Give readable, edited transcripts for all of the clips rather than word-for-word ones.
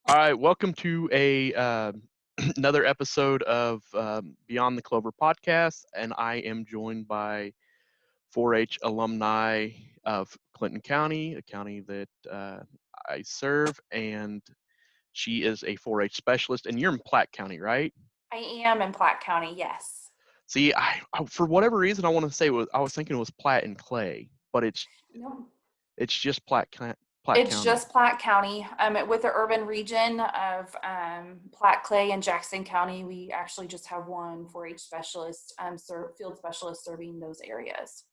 All right, welcome to a another episode of Beyond the Clover Podcast, and I am joined by 4-H alumni of Clinton County, a county that I serve, and she is a 4-H specialist, and you're in Platte County, right? I am in Platte County, yes. See, I for whatever reason I want to say I was thinking it was Platte and Clay, but No, it's just Platte it's County. just Platte County. With the urban region of Platte, Clay, and Jackson County, we actually just have one 4-H specialist, field specialist serving those areas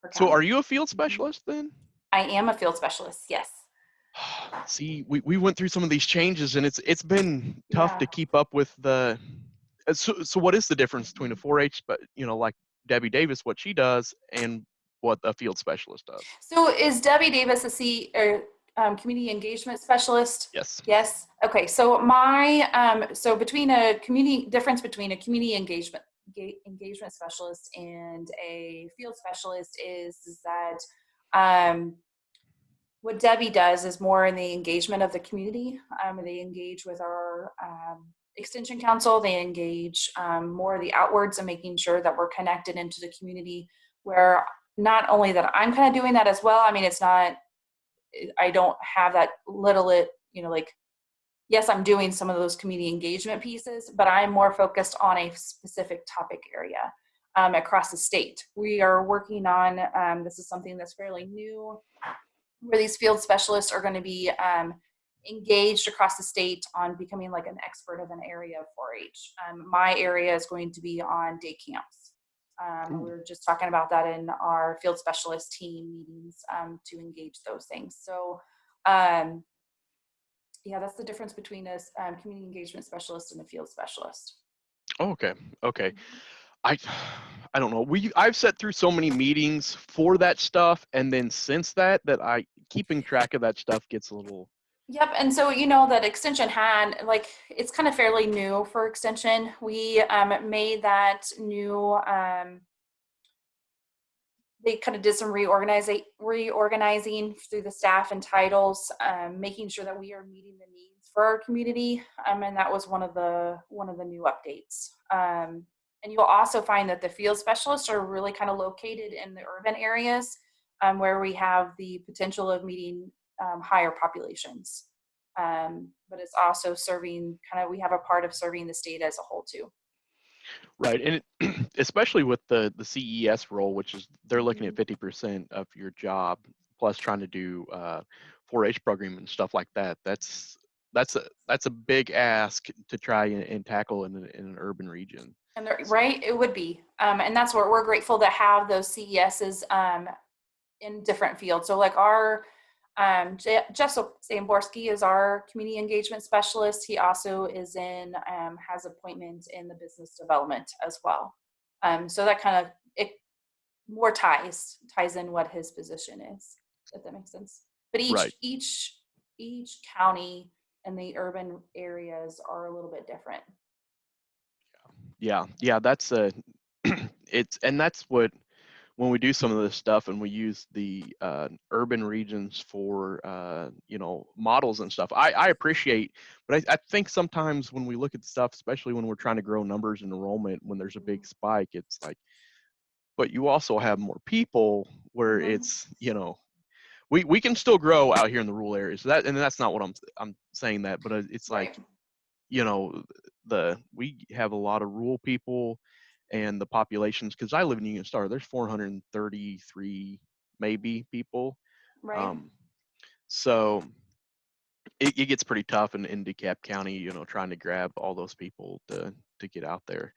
per So, are county. you a field Mhm. specialist then? I am a field specialist, yes. See, we went through some of these changes, and it's been tough Yeah. to keep up with the. So what is the difference between a 4-H, but like Debbie Davis, what she does, and what a field specialist does? So is Debbie Davis a community engagement specialist? Yes. Yes. Okay. So between a community difference between a community engagement specialist and a field specialist is that what Debbie does is more in the engagement of the community. They engage with our extension council. They engage more the outwards and making sure that we're connected into the community. Where not only that I'm kind of doing that as well. I mean, it's not. I don't have that like. Yes, I'm doing some of those community engagement pieces, but I'm more focused on a specific topic area across the state. We are working on. This is something that's fairly new where these field specialists are going to be engaged across the state on becoming like an expert of an area of 4-H. My area is going to be on day camps. We Ooh. were just talking about that in our field specialist team meetings to engage those things. So, yeah, that's the difference between a community engagement specialist and a field specialist. Oh, okay. Okay. Mhm. I I don't know. I've sat through so many meetings for that stuff, and then since that I keeping track of that stuff gets a little. Yep, and so you know that extension had it's kind of fairly new for extension. We made that new. They kind of did some reorganizing through the staff and titles, making sure that we are meeting the needs for our community, and that was one of the new updates. And you'll also find that the field specialists are really kind of located in the urban areas where we have the potential of meeting higher populations. But it's also serving we have a part of serving the state as a whole too. Right, and especially with the CES role, which is they're looking at Mhm. 50% of your job, plus trying to do 4-H program and stuff like that. That's a big ask to try and tackle in an urban region. And So right, it would be, and that's where we're grateful to have those CESs in different fields. So like our Jeff Zamborski is our community engagement specialist. He also is in has appointment in the business development as well. So that kind of it more ties in what his position is, if that makes sense. But right, each county and the urban areas are a little bit different. yeah, that's a it's and that's what when we do some of this stuff and we use the urban regions for models and stuff. I appreciate, but I think sometimes when we look at stuff, especially when we're trying to grow numbers and enrollment, when there's a big spike, it's like, but you also have more people where Mm-hmm. we can still grow out here in the rural areas. So that's not what I'm saying that, but it's like, Right. you know, we have a lot of rural people and the populations, because I live in Union Star, there's 433 maybe people. Right. Um, so it gets pretty tough in DeKalb County, trying to grab all those people to get out there.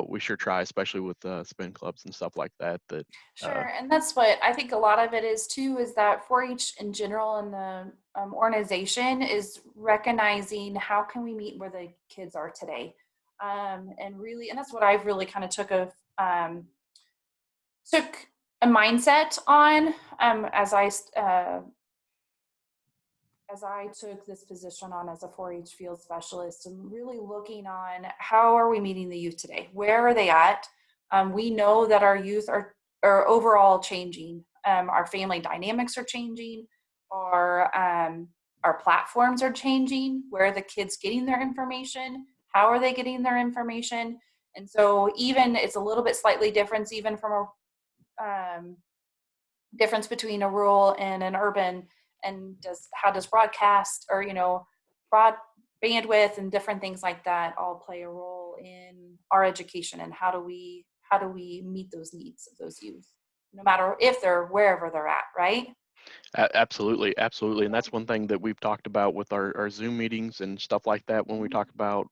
We sure try, especially with spin clubs and stuff like that. Uh, Sure, and that's what I think a lot of it is too, is that 4-H in general and the organization is recognizing how can we meet where the kids are today, and that's what I've really kind of took a mindset on as I took this position on as a 4-H field specialist, and really looking on how are we meeting the youth today? Where are they at? We know that our youth are overall changing. Our family dynamics are changing. Our our platforms are changing. Where are the kids getting their information? How are they getting their information? And so even it's a little bit slightly different, even from a difference between a rural and an urban, and how does broadcast, or broad bandwidth and different things like that all play a role in our education, and how do we meet those needs of those youth, no matter if they're wherever they're at, right? Absolutely, absolutely. And that's one thing that we've talked about with our Zoom meetings and stuff like that when we talk about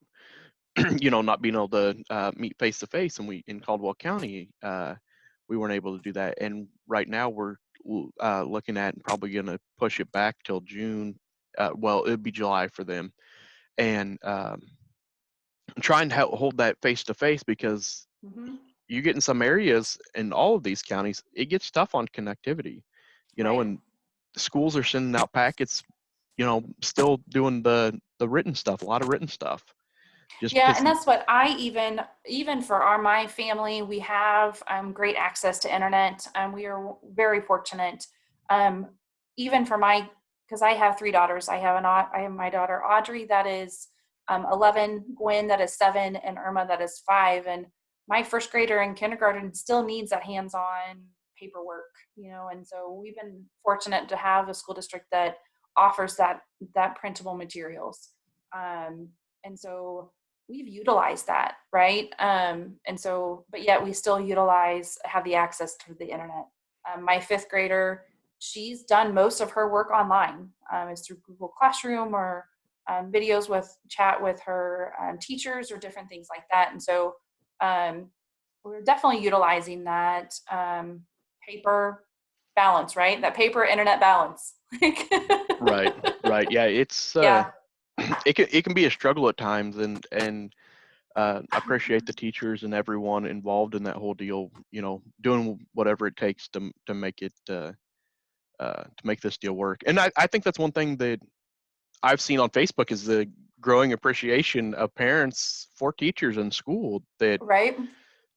not being able to meet face to face, and we in Caldwell County we weren't able to do that. And right now we're looking at and probably going to push it back till June. Well, it'd be July for them, and trying to hold that face to face, because Mm-hmm. you get in some areas in all of these counties, it gets tough on connectivity, Right. and schools are sending out packets, still doing the written stuff, a lot of written stuff, just Yeah, because. and that's what I even for my family, we have great access to internet. We are very fortunate. Um, even for because I have three daughters. I have my daughter Audrey, that is 11, Gwen, that is 7, and Irma, that is 5. And my first grader in kindergarten still needs that hands-on paperwork, And so we've been fortunate to have a school district that offers that printable materials. And so we've utilized that, right? And so, but yet we still have the access to the internet. My 5th grader, she's done most of her work online. It's through Google Classroom, or videos chat with her teachers, or different things like that. And so we're definitely utilizing that paper balance, right? That paper internet balance. Right, right. Yeah, it's Yeah. it can be a struggle at times, and I appreciate the teachers and everyone involved in that whole deal, doing whatever it takes to make it to make this deal work. And I think that's one thing that I've seen on Facebook is the growing appreciation of parents for teachers in school, that Right.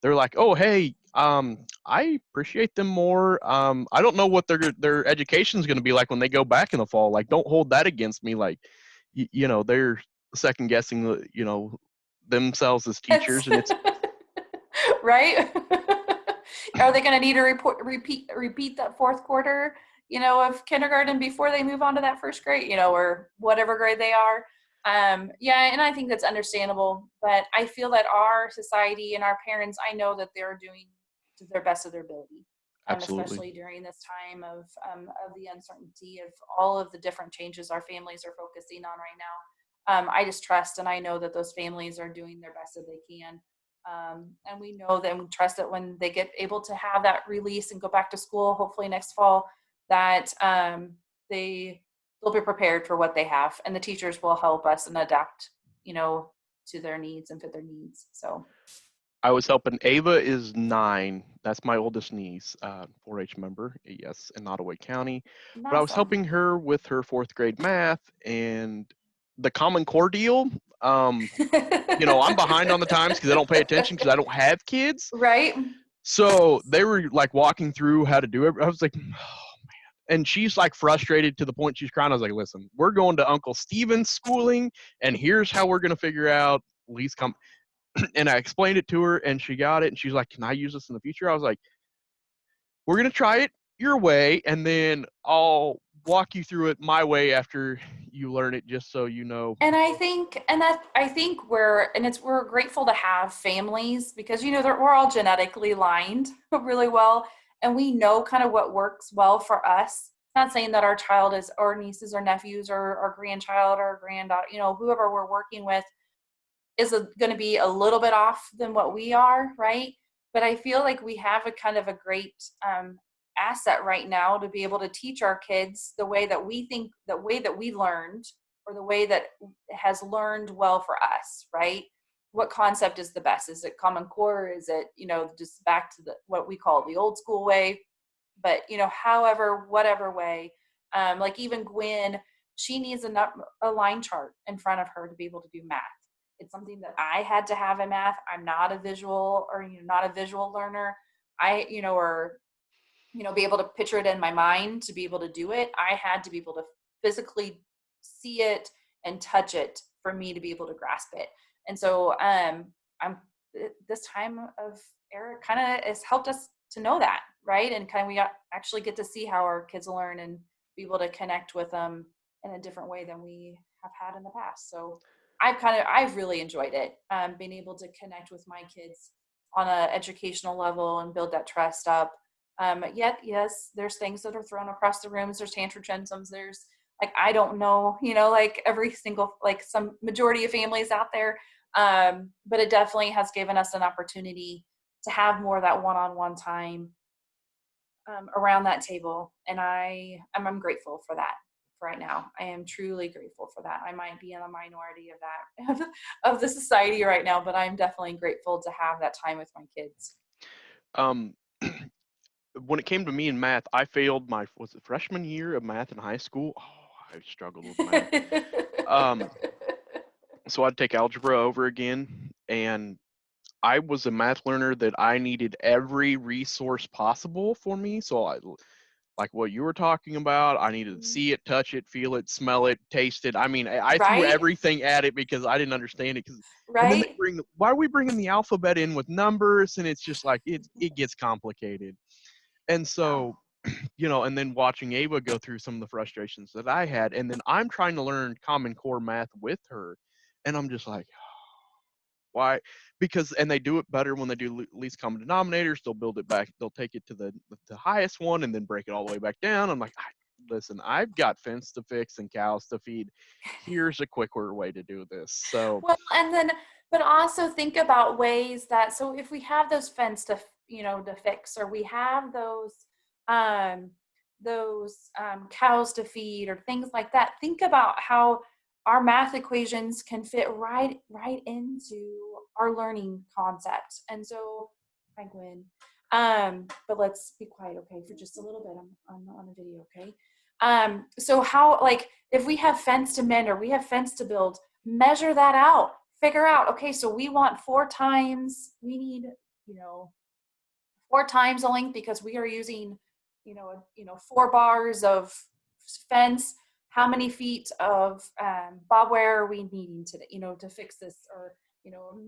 they're like, oh, hey, I appreciate them more. I don't know what their education is going to be like when they go back in the fall. Like, don't hold that against me. Like, they're second guessing themselves as teachers, and it's Right. Are they going to need to repeat that 4th quarter, of kindergarten before they move on to that 1st grade, or whatever grade they are? Yeah, and I think that's understandable, but I feel that our society and our parents, I know that they're doing to their best of their ability, absolutely. especially during this time of the uncertainty of all of the different changes our families are focusing on right now. I just trust, and I know that those families are doing their best that they can. And we know that, and we trust that when they get able to have that release and go back to school, hopefully next fall, that they'll be prepared for what they have, and the teachers will help us and adapt, to their needs and fit their needs. So I was helping. Ava is 9. That's my oldest niece, 4-H member, yes, in Ottawa County. But I was awesome. helping her with her 4th grade math and the Common Core deal. Um, I'm behind on the times because I don't pay attention because I don't have kids. Right. So they were like walking through how to do it. I was like, and she's like frustrated to the point she's crying. I was like, listen, we're going to Uncle Steven's schooling, and here's how we're going to figure out least come. And I explained it to her, and she got it, and she's like, can I use this in the future? I was like, we're going to try it your way, and then I'll walk you through it my way after you learn it, just so you know. And I think we're grateful to have families, because we're all genetically lined really well, and we know kind of what works well for us. Not saying that our child is, or nieces or nephews, or our grandchild or granddaughter, whoever we're working with is going to be a little bit off than what we are, right? But I feel like we have a kind of a great asset right now to be able to teach our kids the way that we think, the way that we learned, or the way that has learned well for us, right? What concept is the best? Is it Common Core? Is it, just back to what we call the old school way? But, however, whatever way, like even Gwen, she needs a line chart in front of her to be able to do math. It's something that I had to have in math. I'm not a visual, or not a visual learner. Or be able to picture it in my mind to be able to do it. I had to be able to physically see it and touch it for me to be able to grasp it. And so this time of era kind of has helped us to know that, right? And kind of we actually get to see how our kids learn and be able to connect with them in a different way than we have had in the past. So I've really enjoyed it, being able to connect with my kids on an educational level and build that trust up. Yet, yes, there's things that are thrown across the rooms. There's tantrum tantrums. There's like, I don't know, like every single, like some majority of families out there. But it definitely has given us an opportunity to have more of that one-on-one time around that table. And I'm grateful for that. Right now, I am truly grateful for that. I might be in a minority of that of the society right now, but I'm definitely grateful to have that time with my kids. When it came to me in math, I failed my freshman year of math in high school. Oh, I struggled with math. So I'd take algebra over again, and I was a math learner that I needed every resource possible for me. So like what you were talking about, I needed to see it, touch it, feel it, smell it, taste it. I mean, I threw Right? everything at it because I didn't understand it. And then Right? why are we bringing the alphabet in with numbers? And it's just like, it gets complicated. And so, and then watching Ava go through some of the frustrations that I had, and then I'm trying to learn Common Core math with her. And I'm just like, why? Because, and they do it better when they do least common denominators. They'll build it back. They'll take it to the highest one and then break it all the way back down. I'm like, listen, I've got fence to fix and cows to feed. Here's a quicker way to do this. So, well, and then, but also think about ways that, so if we have those fence to, to fix, or we have um, cows to feed or things like that, think about how our math equations can fit right into our learning concept. And so, hi Gwen, but let's be quiet, okay, for just a little bit. I'm on a video, okay. So how, like, if we have fence to mend or we have fence to build, measure that out, figure out, okay, so we want 4 times, we need, 4 times the length because we are using, 4 bars of fence. How many feet of barbed wire are we needing to fix this? Or,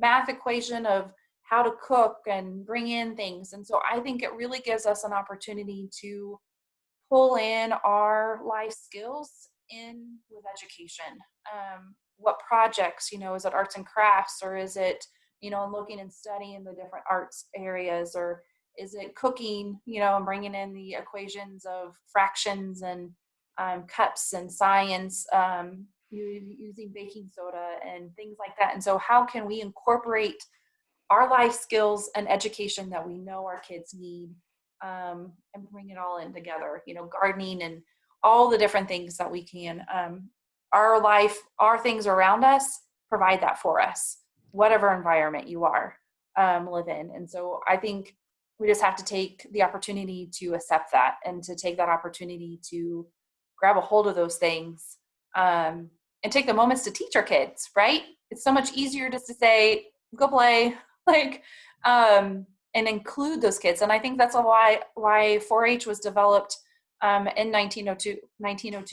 math equation of how to cook and bring in things. And so I think it really gives us an opportunity to pull in our life skills in with education. What projects, is it arts and crafts, or is it, looking and studying the different arts areas, or is it cooking, and bringing in the equations of fractions and cups and science, using baking soda and things like that. And so how can we incorporate our life skills and education that we know our kids need, and bring it all in together, gardening and all the different things that we can. Our things around us provide that for us, whatever environment you are live in. And so I think we just have to take the opportunity to accept that, and to take that opportunity to grab a hold of those things, and take the moments to teach our kids, right? It's so much easier just to say, go play, and include those kids. And I think that's why 4-H was developed in 1902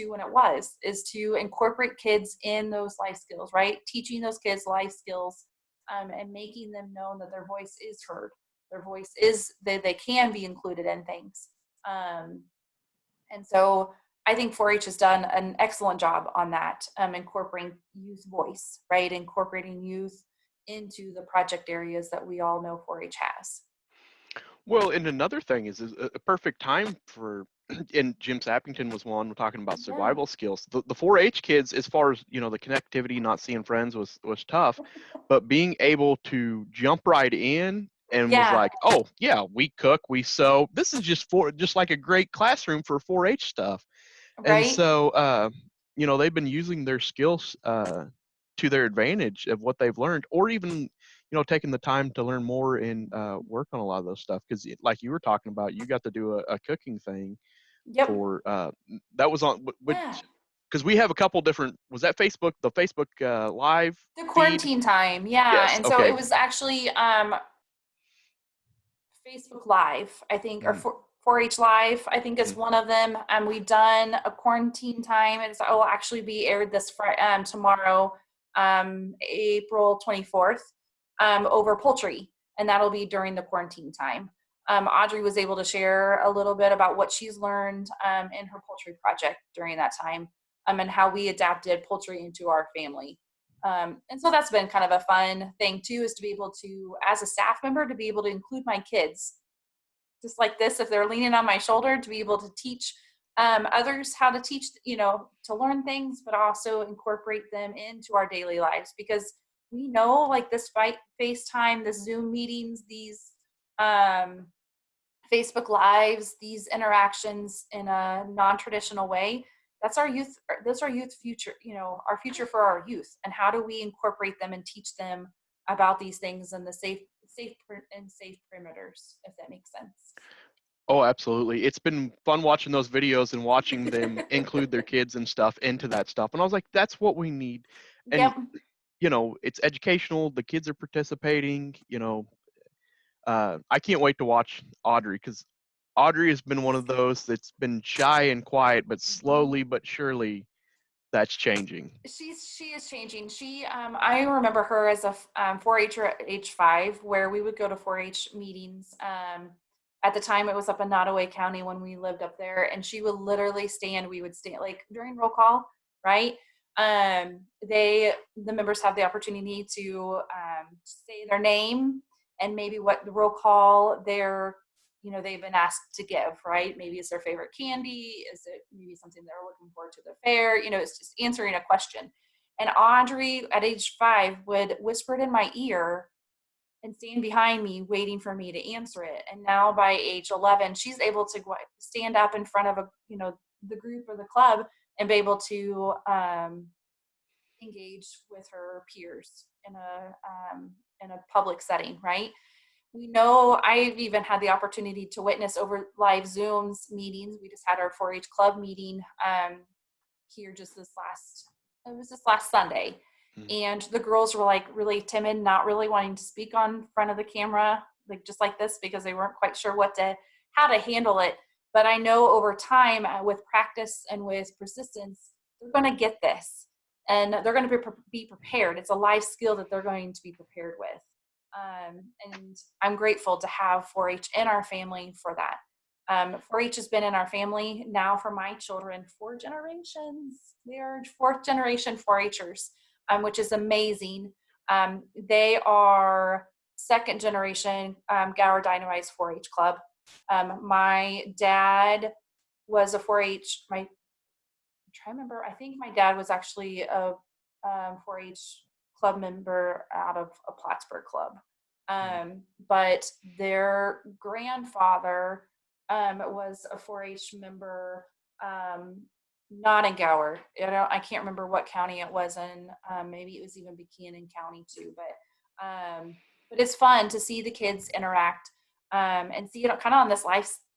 when it is to incorporate kids in those life skills, right? Teaching those kids life skills, and making them know that their voice is heard. Their voice is, they can be included in things. And so I think 4-H has done an excellent job on that, incorporating youth voice, right? Incorporating youth into the project areas that we all know 4-H has. Well, and another thing is a perfect time for, and Jim Sappington was one, we're talking about survival skills. The 4-H kids, as far as, the connectivity, not seeing friends was tough, but being able to jump right in and was like, oh yeah, we cook, we sew. This is just like a great classroom for 4-H stuff. Right. And so, they've been using their skills to their advantage of what they've learned, or even, taking the time to learn more and work on a lot of those stuff. Because like you were talking about, you got to do a cooking thing for, that was on, which, because we have a couple different, was that Facebook, the Facebook live the quarantine feed? time. Yes, And okay. so it was actually Facebook Live, I think, or 4-H Live, I think, is one of them. We've done a quarantine time. It will actually be aired this Friday, tomorrow, April 24th, over poultry, and that'll be during the quarantine time. Audrey was able to share a little bit about what she's learned in her poultry project during that time, and how we adapted poultry into our family. And so that's been kind of a fun thing too, is to be able to, as a staff member, to be able to include my kids just like this, if they're leaning on my shoulder, to be able to teach others how to teach, to learn things, but also incorporate them into our daily lives, because we know, like, this FaceTime, the Zoom meetings, these Facebook Lives, these interactions in a non-traditional way, that's our youth future, our future for our youth. And how do we incorporate them and teach them about these things and the safe perimeters, if that makes sense. Oh, absolutely. It's been fun watching those videos and watching them include their kids and stuff into that stuff. And I was like, that's what we need. And, Yep. It's educational. The kids are participating, I can't wait to watch Audrey, because Audrey has been one of those that's been shy and quiet, but slowly but surely that's changing. She is changing. I remember her as a 4-H or H5, where we would go to 4-H meetings. At the time, it was up in Nottoway County when we lived up there, and she would literally stand. We would stand, like, during roll call, right? The members have the opportunity to say their name and maybe what the roll call they've been asked to give, right? Maybe it's their favorite candy. Is it maybe something they're looking forward to the fair? It's just answering a question. And Audrey at age 5 would whisper it in my ear and stand behind me waiting for me to answer it. And now by age 11, she's able to stand up in front of the group or the club and be able to engage with her peers in a public setting, right? We know I've even had the opportunity to witness over live Zooms meetings. We just had our 4-H club meeting here just this last Sunday. Mm-hmm. And the girls were, like, really timid, not really wanting to speak on front of the camera, like just like this, because they weren't quite sure how to handle it. But I know over time, with practice and with persistence, they're going to get this, and they're going to be prepared. It's a life skill that they're going to be prepared with. And I'm grateful to have 4-H in our family for that. 4-H has been in our family now for my children 4 generations. They are 4th generation 4-Hers, which is amazing. They are 2nd generation Gower Dynamite's 4-H club. My dad was a 4-H. I'm trying to remember. I think my dad was actually a 4-H club member out of a Plattsburgh club. But their grandfather was a 4-H member, not in Gower. I can't remember what county it was in. Maybe it was even Buchanan County too. But it's fun to see the kids interact and see it kind of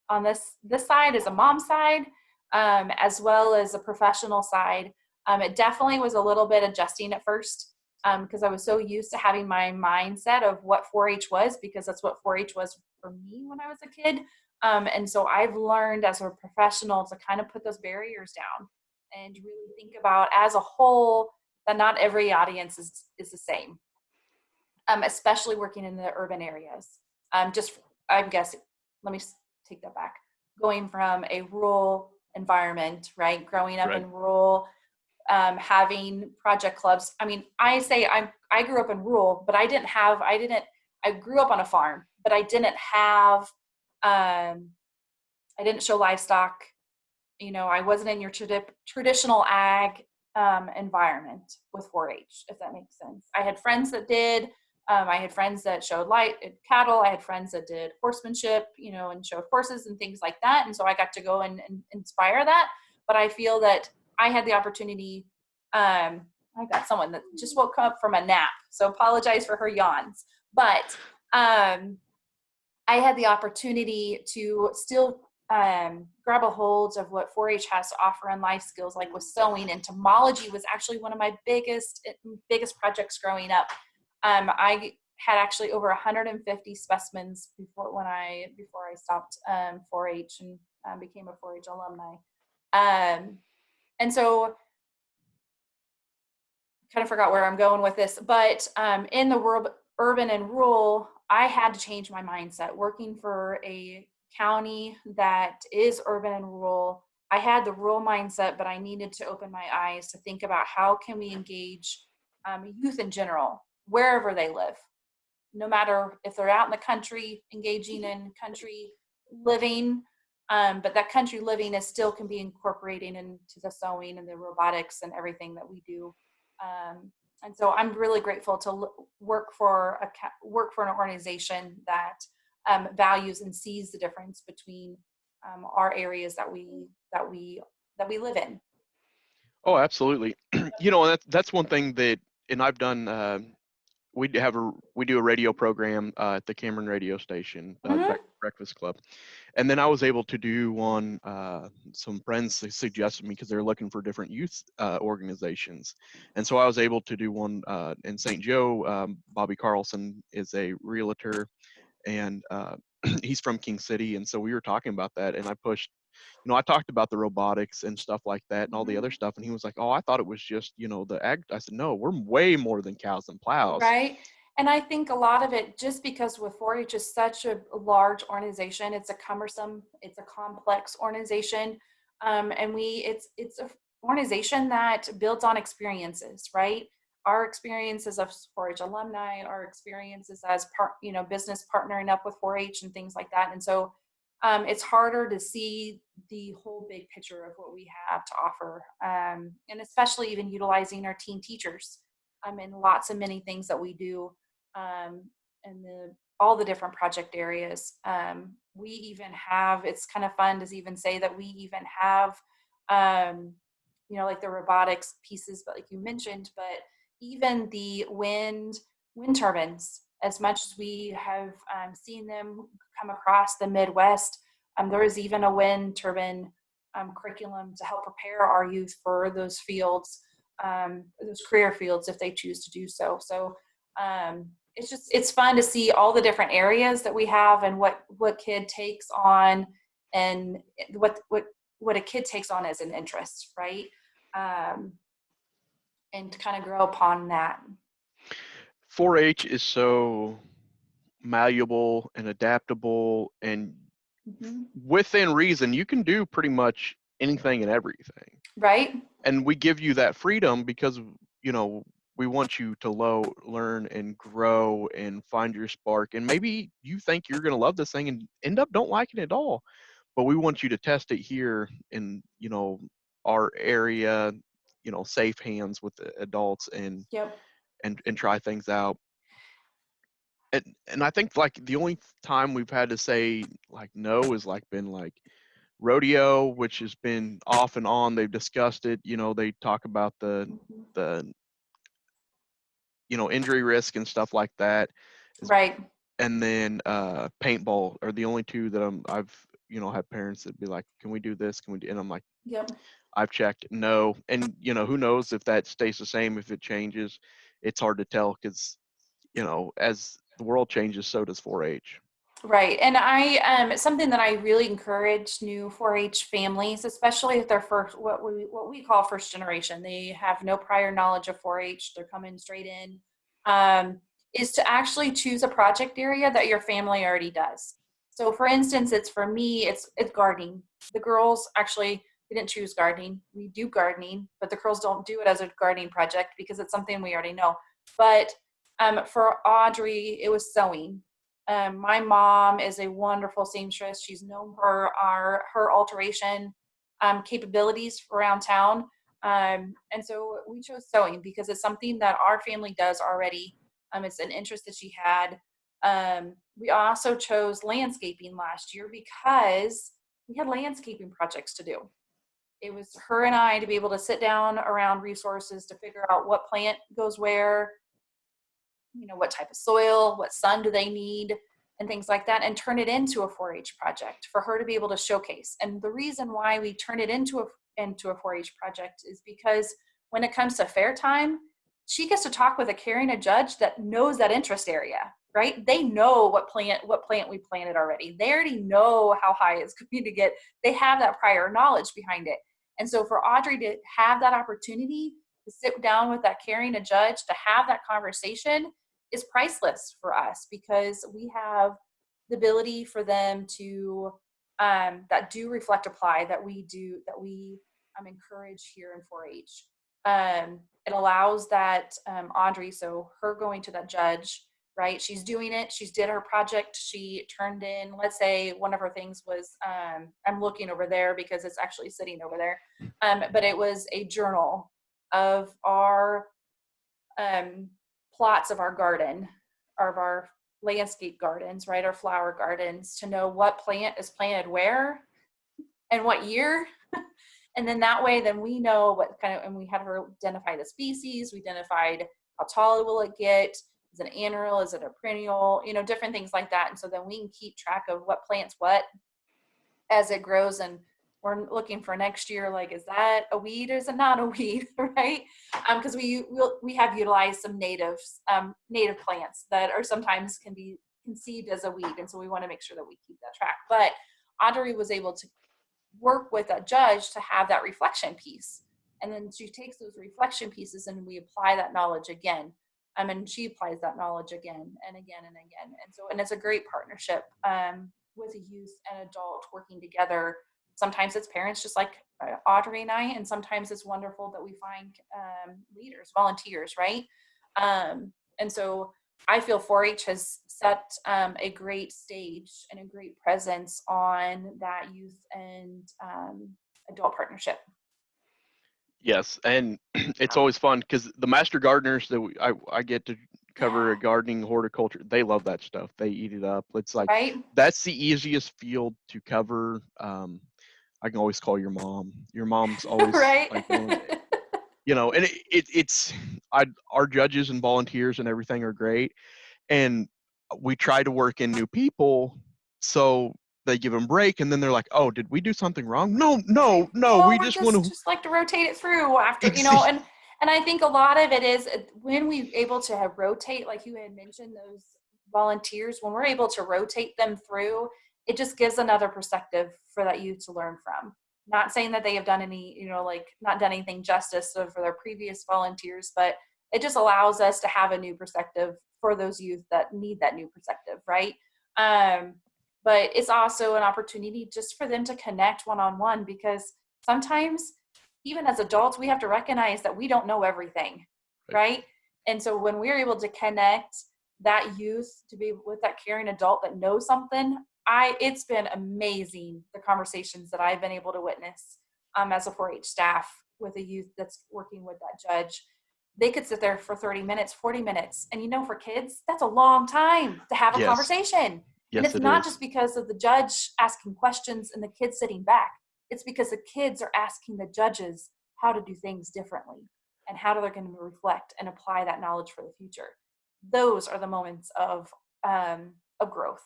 on this side as a mom side, as well as a professional side. It definitely was a little bit adjusting at first, because I was so used to having my mindset of what 4-H was, because that's what 4-H was for me when I was a kid. And so I've learned as a professional to kind of put those barriers down and really think about as a whole that not every audience is the same, especially working in the urban areas. I'm guessing, let me take that back. Going from a rural environment, right? Growing up in rural, having project clubs. I mean, I grew up in rural, but I grew up on a farm, but I didn't have, I didn't show livestock. I wasn't in your traditional ag environment with 4-H, if that makes sense. I had friends that did. I had friends that showed cattle. I had friends that did horsemanship, and showed horses and things like that. And so I got to go and inspire that. But I feel that I had the opportunity. I got someone that just woke up from a nap, so apologize for her yawns. But I had the opportunity to still grab a hold of what 4-H has to offer in life skills, like with sewing. And entomology was actually one of my biggest projects growing up. I had actually over 150 specimens before I stopped 4-H and became a 4-H alumni. And so kind of forgot where I'm going with this, but in the world, urban and rural, I had to change my mindset. Working for a county that is urban and rural, I had the rural mindset, but I needed to open my eyes to think about how can we engage youth in general, wherever they live, no matter if they're out in the country, engaging in country living, but that country living is still can be incorporating into the sewing and the robotics and everything that we do. And so I'm really grateful to work for an organization that values and sees the difference between our areas that we live in. Oh, absolutely. And that's one thing that, and I've done. We do a radio program at the Cameron radio station, Breakfast Club, and then I was able to do one. Some friends suggested me because they were looking for different youth organizations, and so I was able to do one in St. Joe. Bobby Carlson is a realtor, and he's from King City, and so we were talking about that, and I pushed. I talked about the robotics and stuff like that and all the other stuff. And he was like, oh, I thought it was just, the ag. I said, no, we're way more than cows and plows. Right. And I think a lot of it, just because with 4-H is such a large organization, it's a complex organization. And it's an organization that builds on experiences, right? Our experiences of 4-H alumni, our experiences as business partnering up with 4-H and things like that. And so it's harder to see the whole big picture of what we have to offer. And especially even utilizing our teen teachers in lots of many things that we do, and all the different project areas. We even have, it's kind of fun to even say that we even have, like the robotics pieces, but like you mentioned, but even the wind turbines, as much as we have seen them come across the Midwest, there is even a wind turbine curriculum to help prepare our youth for those fields, those career fields if they choose to do so. So it's fun to see all the different areas that we have and what kid takes on and what a kid takes on as an interest, right? And to kind of grow upon that. 4-H is so malleable and adaptable, and within reason, you can do pretty much anything and everything. Right. And we give you that freedom because, we want you to learn and grow and find your spark. And maybe you think you're going to love this thing and end up don't liking it at all. But we want you to test it here in, our area, safe hands with the adults and try things out. And I think like the only time we've had to say like no is like been like rodeo, which has been off and on. They've discussed it. They talk about the injury risk and stuff like that. Right. And then paintball are the only two that I've had parents that be like, can we do this? Can we do? And I'm like, I've checked, no. And who knows if that stays the same, if it changes. It's hard to tell because as the world changes, so does 4-H. Right. And I something that I really encourage new 4-H families, especially if they're what we call first generation, they have no prior knowledge of 4-H, they're coming straight in, is to actually choose a project area that your family already does. So for instance, it's gardening. The girls actually, we didn't choose gardening. We do gardening, but the girls don't do it as a gardening project because it's something we already know. But for Audrey, it was sewing. My mom is a wonderful seamstress. She's known for her alteration capabilities around town. And so we chose sewing because it's something that our family does already. It's an interest that she had. We also chose landscaping last year because we had landscaping projects to do. It was her and I to be able to sit down around resources to figure out what plant goes where, what type of soil, what sun do they need, and things like that, and turn it into a 4-H project for her to be able to showcase. And the reason why we turn it into a 4-H project is because when it comes to fair time, she gets to talk with a caring a judge that knows that interest area, right? They know what plant we planted already. They already know how high it's going to get. They have that prior knowledge behind it. And so for Audrey to have that opportunity to sit down with that caring a judge, to have that conversation is priceless for us, because we have the ability for them to that do reflect apply, that we encourage here in 4-H. It allows that Audrey, so her going to that judge, right? She's doing it. She's did her project. She turned in, let's say one of her things was, I'm looking over there because it's actually sitting over there. But it was a journal of our plots of our garden, of our landscape gardens, right? Our flower gardens, to know what plant is planted where and what year. And then that way, then we know what kind of, and we had her identify the species. We identified how tall will it get? Is it an annual? Is it a perennial? Different things like that. And so then we can keep track of what plants what as it grows. And we're looking for next year, like, is that a weed or is it not a weed, right? Because we have utilized some native plants that are sometimes can be conceived as a weed. And so we want to make sure that we keep that track. But Audrey was able to work with a judge to have that reflection piece. And then she takes those reflection pieces and we apply that knowledge again. And she applies that knowledge again and again and again. And it's a great partnership with a youth and adult working together. Sometimes it's parents just like Audrey and I, and sometimes it's wonderful that we find leaders, volunteers, right? And so I feel 4-H has set a great stage and a great presence on that youth and adult partnership. Yes, and it's always fun because the master gardeners that I get to cover a gardening horticulture, they love that stuff. They eat it up. It's like, right? That's the easiest field to cover. I can always call your mom. Your mom's always right. like, and it's our judges and volunteers and everything are great. And we try to work in new people, so they give them break, and then they're like, "Oh, did we do something wrong?" No. Well, We we're just want to just like to rotate it through after, and I think a lot of it is when we're able to have rotate, like you had mentioned, those volunteers, when we're able to rotate them through, it just gives another perspective for that youth to learn from. Not saying that they have done any, not done anything justice for their previous volunteers, but it just allows us to have a new perspective for those youth that need that new perspective, right? But it's also an opportunity just for them to connect one-on-one, because sometimes even as adults, we have to recognize that we don't know everything, right? And so when we're able to connect that youth to be with that caring adult that knows something, it's been amazing, the conversations that I've been able to witness as a 4-H staff with a youth that's working with that judge. They could sit there for 30 minutes, 40 minutes. And for kids, that's a long time to have a conversation. Yes, and it's not just because of the judge asking questions and the kids sitting back. It's because the kids are asking the judges how to do things differently and how they're going to reflect and apply that knowledge for the future. Those are the moments of growth.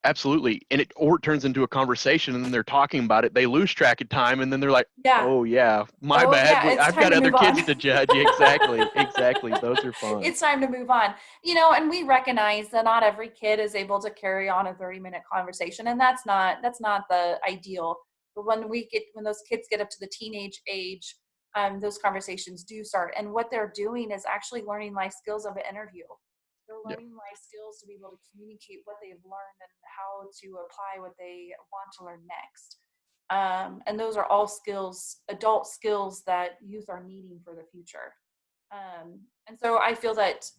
Absolutely. And it turns into a conversation, and then they're talking about it. They lose track of time, and then they're like, "Oh yeah, my bad. Yeah, I've got other kids to judge." Exactly. Those are fun. It's time to move on. And we recognize that not every kid is able to carry on a 30-minute conversation, and that's not the ideal. But when those kids get up to the teenage age, those conversations do start. And what they're doing is actually learning life skills of an interview. They're learning life skills to be able to communicate what they've learned and how to apply what they want to learn next. And those are all skills, adult skills, that youth are needing for the future. And so I feel that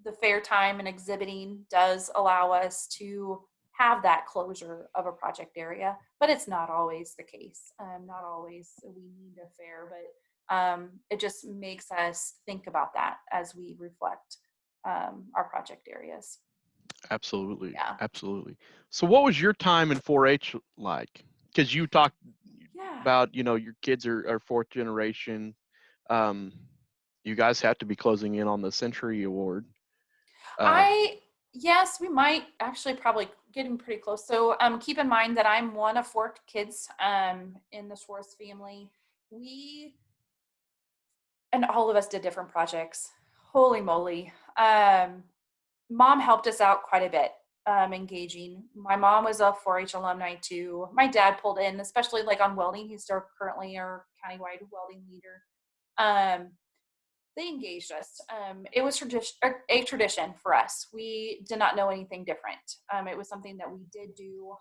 the fair time and exhibiting does allow us to have that closure of a project area, but it's not always the case. Not always we need a fair, but it just makes us think about that as we reflect our project areas. Absolutely. Yeah. Absolutely. So what was your time in 4-H like? Because you talked about, your kids are fourth generation. You guys have to be closing in on the Century Award. Yes, we might actually probably getting pretty close. So keep in mind that I'm one of 4 kids in the Schwartz family. and all of us did different projects. Holy moly. Mom helped us out quite a bit, engaging. My mom was a 4-H alumni too. My dad pulled in, especially like on welding. He's still currently our countywide welding leader. They engaged us. It was a tradition for us. We did not know anything different. It was something that we did do.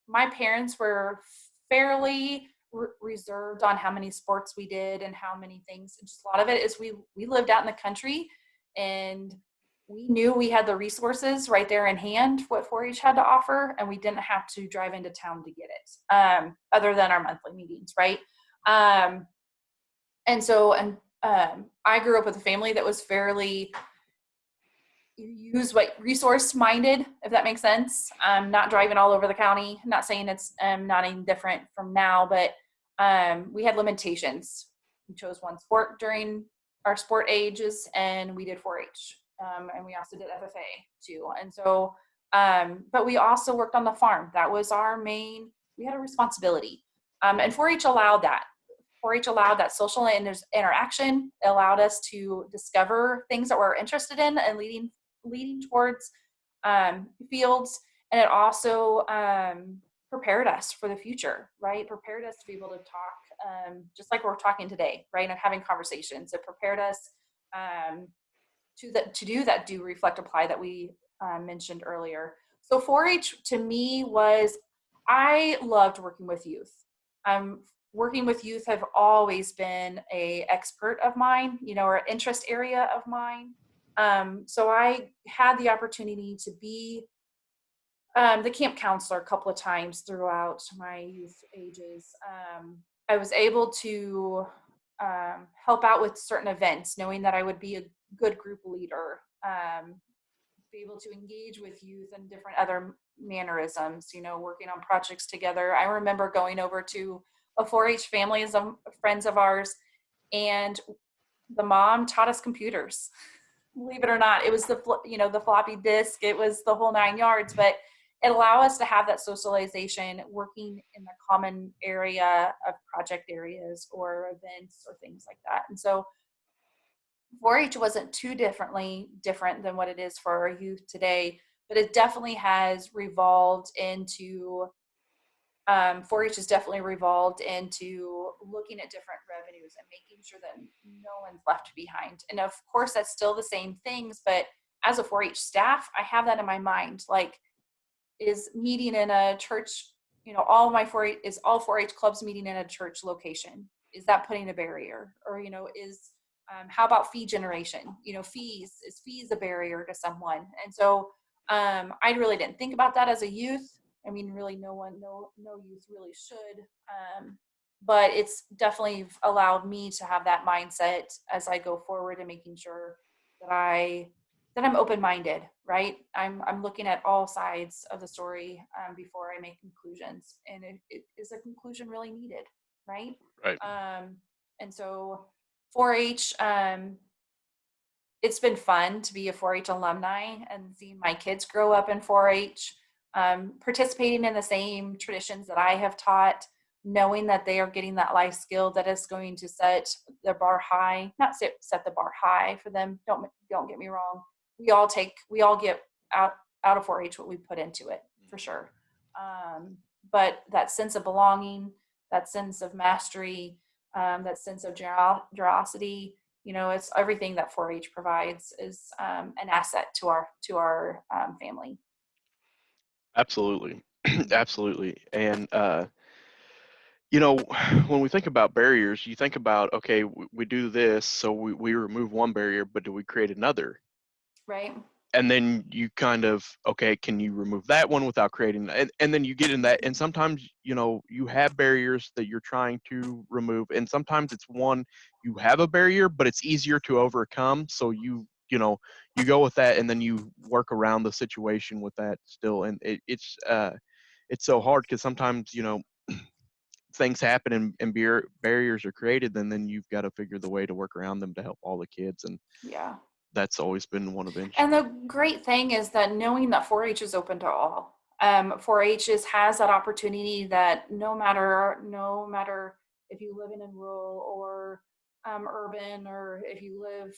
My parents were fairly reserved on how many sports we did and how many things. Just a lot of it is we lived out in the country, and we knew we had the resources right there in hand, what 4-H had to offer, and we didn't have to drive into town to get it, other than our monthly meetings, right? I grew up with a family that was fairly resource minded, if that makes sense. Not driving all over the county. Not saying it's not any different from now, but we had limitations. We chose one sport during our sport ages, and we did 4-H, and we also did FFA too. And so, but we also worked on the farm. That was our main. We had a responsibility, and 4-H allowed that. 4-H allowed that social interaction. It allowed us to discover things that we're interested in and leading towards fields. And it also prepared us for the future, right? Prepared us to be able to talk just like we're talking today, right? And having conversations. It prepared us to do that do, reflect, apply that we mentioned earlier. So 4-H to me I loved working with youth. Working with youth have always been a expert of mine, or interest area of mine. So I had the opportunity to be the camp counselor a couple of times throughout my youth ages. I was able to help out with certain events, knowing that I would be a good group leader, be able to engage with youth and different other mannerisms, working on projects together. I remember going over to a 4-H family as friends of ours, and the mom taught us computers. Believe it or not, it was the floppy disk. It was the whole 9 yards, but it allowed us to have that socialization, working in the common area of project areas or events or things like that. And so 4-H wasn't too different than what it is for our youth today, but it definitely has revolved into 4-H has definitely revolved into looking at different revenues and making sure that no one's left behind. And of course, that's still the same things, but as a 4-H staff, I have that in my mind. Like, is meeting in a church, all 4-H clubs meeting in a church location? Is that putting a barrier? Or, how about fee generation? Is fees a barrier to someone? And so I really didn't think about that as a youth. I mean, really, no youth really should. But it's definitely allowed me to have that mindset as I go forward and making sure that I'm open-minded, right? I'm looking at all sides of the story before I make conclusions. And is a conclusion really needed, right? Right. And so 4-H, it's been fun to be a 4-H alumni and seeing my kids grow up in 4-H. Participating in the same traditions that I have taught, knowing that they are getting that life skill that is going to set the bar high, not set the bar high for them. Don't get me wrong. We all get out of 4-H what we put into it, for sure. But that sense of belonging, that sense of mastery, that sense of generosity, it's everything that 4-H provides is an asset to our family. Absolutely. Absolutely. And, when we think about barriers, you think about, okay, we do this, so we remove one barrier, but do we create another? Right. And then you kind of, okay, can you remove that one without creating, and then you get in that, and sometimes, you have barriers that you're trying to remove, and sometimes it's one, you have a barrier, but it's easier to overcome. So you go with that, and then you work around the situation with that still. And it's so hard because sometimes, things happen and barriers are created, and then you've got to figure the way to work around them to help all the kids. And Yeah. that's always been one of And the great thing is that knowing that 4-H is open to all. 4-H has that opportunity that no matter if you live in a rural or urban, or if you live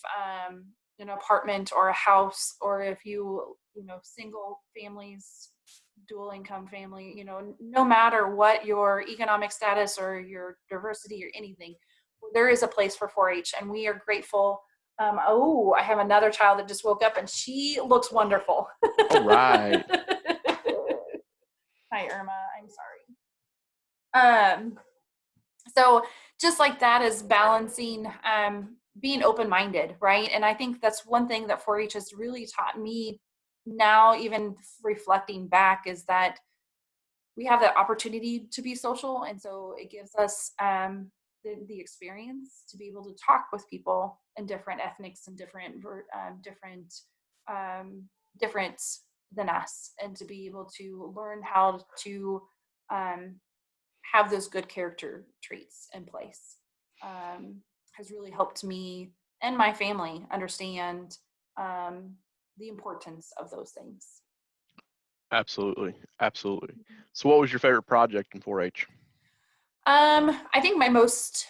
in an apartment or a house, or if single families, dual income family, no matter what your economic status or your diversity or anything, there is a place for 4-H, and we are grateful. I have another child that just woke up, and she looks wonderful. All right. Hi, Irma. I'm sorry. So just like that is balancing, being open-minded, right? And I think that's one thing that 4-H has really taught me now, even reflecting back, is that we have that opportunity to be social. And so it gives us the experience to be able to talk with people in different ethnics and different than us, and to be able to learn how to have those good character traits in place, has really helped me and my family understand the importance of those things. Absolutely. Absolutely. So what was your favorite project in 4-H? I think my most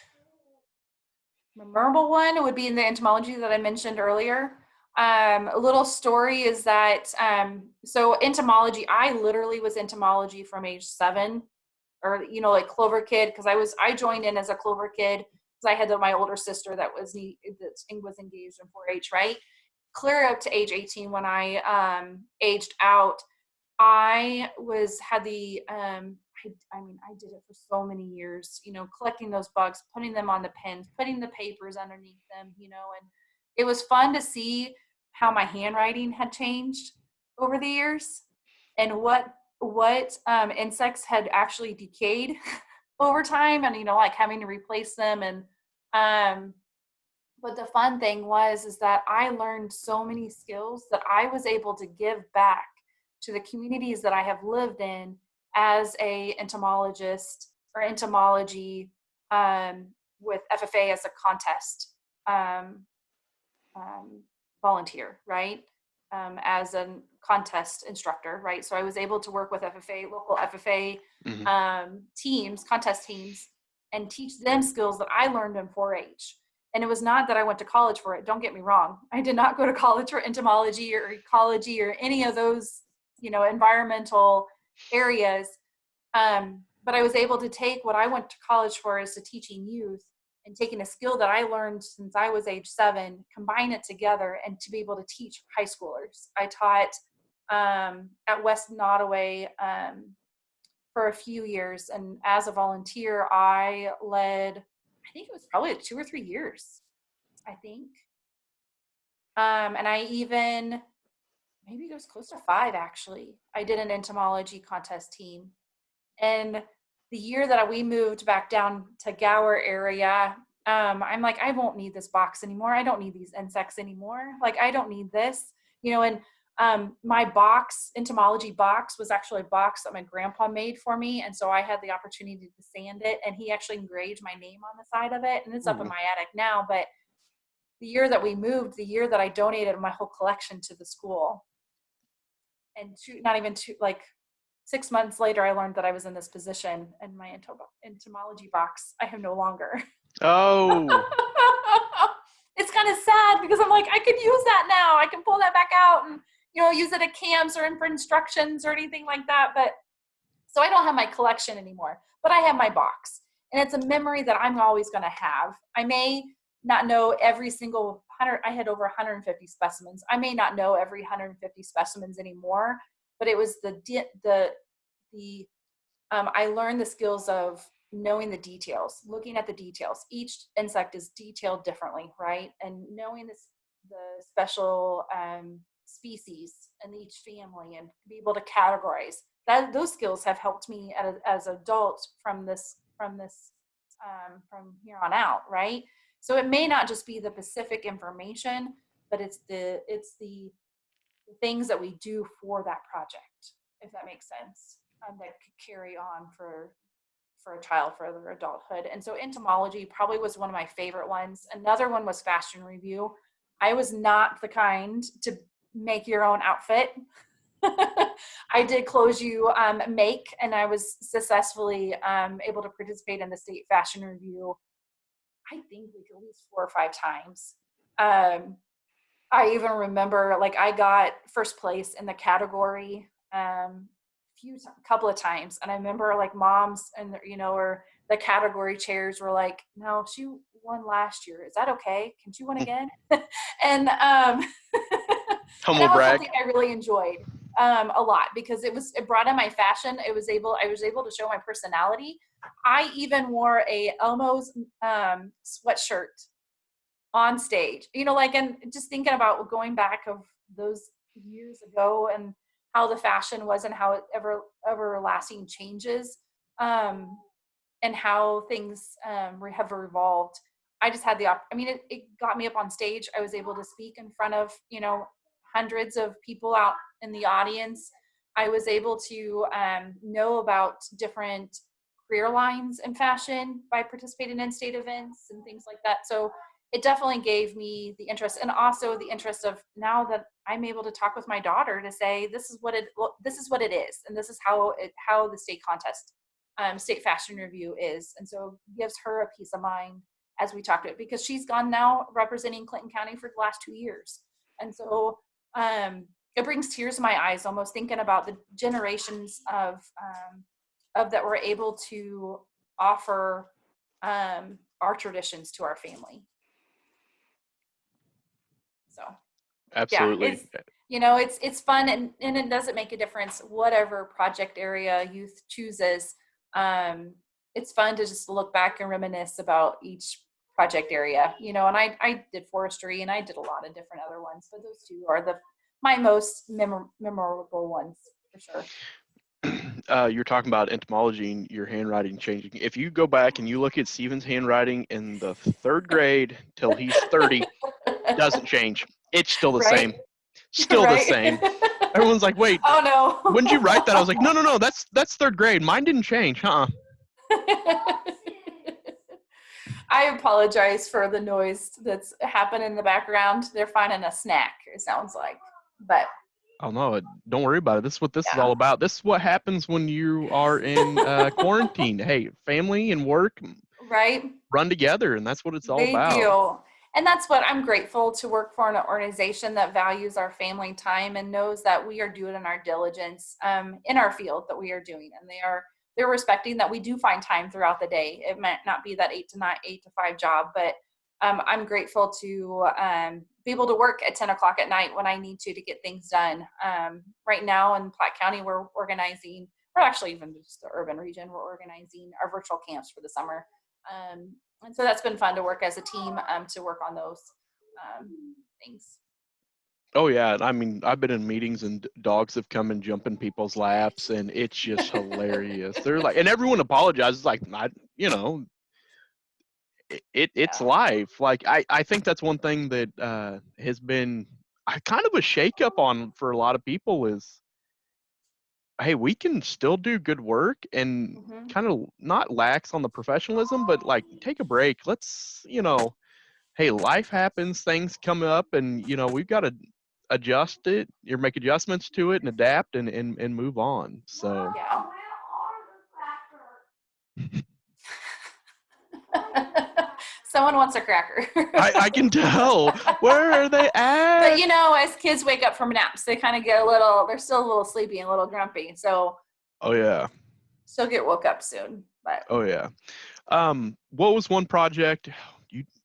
memorable one would be in the entomology that I mentioned earlier. A little story is that, so entomology, I literally was entomology from age 7, or, like Clover Kid, because I joined in as a Clover Kid, because I had my older sister that was engaged in 4-H, right? Clear up to age 18, when I aged out, I did it for so many years, collecting those bugs, putting them on the pins, putting the papers underneath them, and it was fun to see how my handwriting had changed over the years, and what insects had actually decayed over time, and, like having to replace them. And, but the fun thing is that I learned so many skills that I was able to give back to the communities that I have lived in as a entomologist, or entomology, with FFA as a contest volunteer, right? As a contest instructor, right? So I was able to work with local FFA contest teams, and teach them skills that I learned in 4-H. And it was not that I went to college for it. Don't get me wrong. I did not go to college for entomology or ecology or any of those, environmental areas. But I was able to take what I went to college for, as to teaching youth, and taking a skill that I learned since I was age 7, combine it together, and to be able to teach high schoolers. I taught at West Nottoway for a few years, and as a volunteer, I led, I think it was probably 2 or 3 years, I think. And I even, maybe it was close to 5, actually. I did an entomology contest team. And the year that we moved back down to Gower area, I'm like, I won't need this box anymore. I don't need these insects anymore. Like, I don't need this, and my entomology box, was actually a box that my grandpa made for me. And so I had the opportunity to sand it, and he actually engraved my name on the side of it. And it's up in my attic now. But the year that we moved, the year that I donated my whole collection to the school, and not even 6 months later, I learned that I was in this position, and my entomology box I have no longer. Oh. It's kind of sad, because I'm like, I could use that now. I can pull that back out and, use it at camps or for instructions or anything like that. But so I don't have my collection anymore, but I have my box, and it's a memory that I'm always going to have. I may not know every single 100. I had over 150 specimens. I may not know every 150 specimens anymore, but it was I learned the skills of knowing the details, looking at the details. Each insect is detailed differently, right? And knowing the special species in each family, and be able to categorize that. Those skills have helped me as adults from here on out, right? So it may not just be the specific information, but it's the things that we do for that project, if that makes sense, that could carry on for a child, for their adulthood. And so entomology probably was one of my favorite ones. Another one was fashion review. I was not the kind to make your own outfit. I did clothes you make, and I was successfully able to participate in the state fashion review. I think like at least 4 or 5 times. I even remember like I got first place in the category couple of times, and I remember like moms and or the category chairs were like, no, she won last year, is that okay, can she win again? And and Humble that was brag. something I really enjoyed a lot, because it brought in my fashion. I was able to show my personality. I even wore a Elmo's sweatshirt on stage, like, and just thinking about going back of those years ago and how the fashion was and how it everlasting changes, and how things have evolved. I just had it got me up on stage. I was able to speak in front of, hundreds of people out in the audience. I was able to know about different career lines in fashion by participating in state events and things like that. So it definitely gave me the interest, and also the interest of now that I'm able to talk with my daughter to say, this is what it is, and this is how the state contest, state fashion review is. And so it gives her a peace of mind as we talk to it, because she's gone now representing Clinton County for the last 2 years. And so it brings tears to my eyes almost thinking about the generations of that we're able to offer our traditions to our family. So Absolutely. yeah, it's fun, and it doesn't make a difference whatever project area youth chooses. It's fun to just look back and reminisce about each project area, and I did forestry, and I did a lot of different other ones, but those two are my most memorable ones for sure. You're talking about entomology and your handwriting changing. If you go back and you look at Steven's handwriting in the 3rd grade till he's 30, doesn't change. It's still the Right? same. Still Right? the same. Everyone's like, wait, Oh no. when did you write that? I was like, no, that's 3rd grade. Mine didn't change, huh? I apologize for the noise that's happening in the background. They're finding a snack, it sounds like. But Oh no, don't worry about it. This is what this is yeah. all about. This is what happens when you are in quarantine. Hey, family and work Right? run together, and that's what it's all They about. do. And that's what I'm grateful to work for, an organization that values our family time and knows that we are doing our diligence in our field that we are doing. And they're respecting that we do find time throughout the day. It might not be that 8 to 5 job, but I'm grateful to be able to work at 10 o'clock at night when I need to get things done. Right now in Platte County, we're actually even just the urban region, we're organizing our virtual camps for the summer. And so that's been fun to work as a team to work on those things. Oh yeah, I mean, I've been in meetings and dogs have come and jump in people's laps, and it's just hilarious. They're like, and everyone apologizes, like, it's Yeah. life. Like, I think that's one thing that has been kind of a shakeup on for a lot of people is, hey, we can still do good work and Mm-hmm. kind of not lax on the professionalism, but like take a break. Let's, hey, life happens, things come up, and we've got to adjust it or make adjustments to it and adapt and move on. So Yeah. Someone wants a cracker. I can tell. Where are they at? But as kids wake up from naps, they kind of they're still a little sleepy and a little grumpy. So Oh yeah. she'll get woke up soon. But Oh yeah. What was one project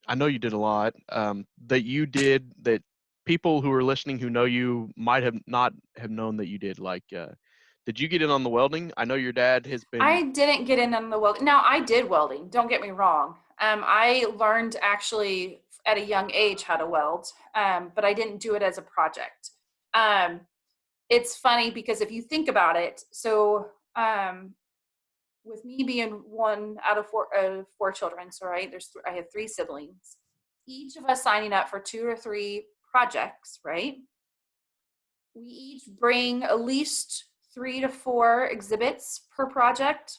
I know you did a lot, that you did that people who are listening who know you might have not have known that you did? Like, did you get in on the welding? I know your dad has been. I didn't get in on the welding. Now, I did welding. Don't get me wrong. I learned actually at a young age how to weld, but I didn't do it as a project. It's funny because if you think about it, so with me being one out of four children, so right, I have 3 siblings. Each of us signing up for 2 or 3 projects, right? We each bring at least 3 to 4 exhibits per project.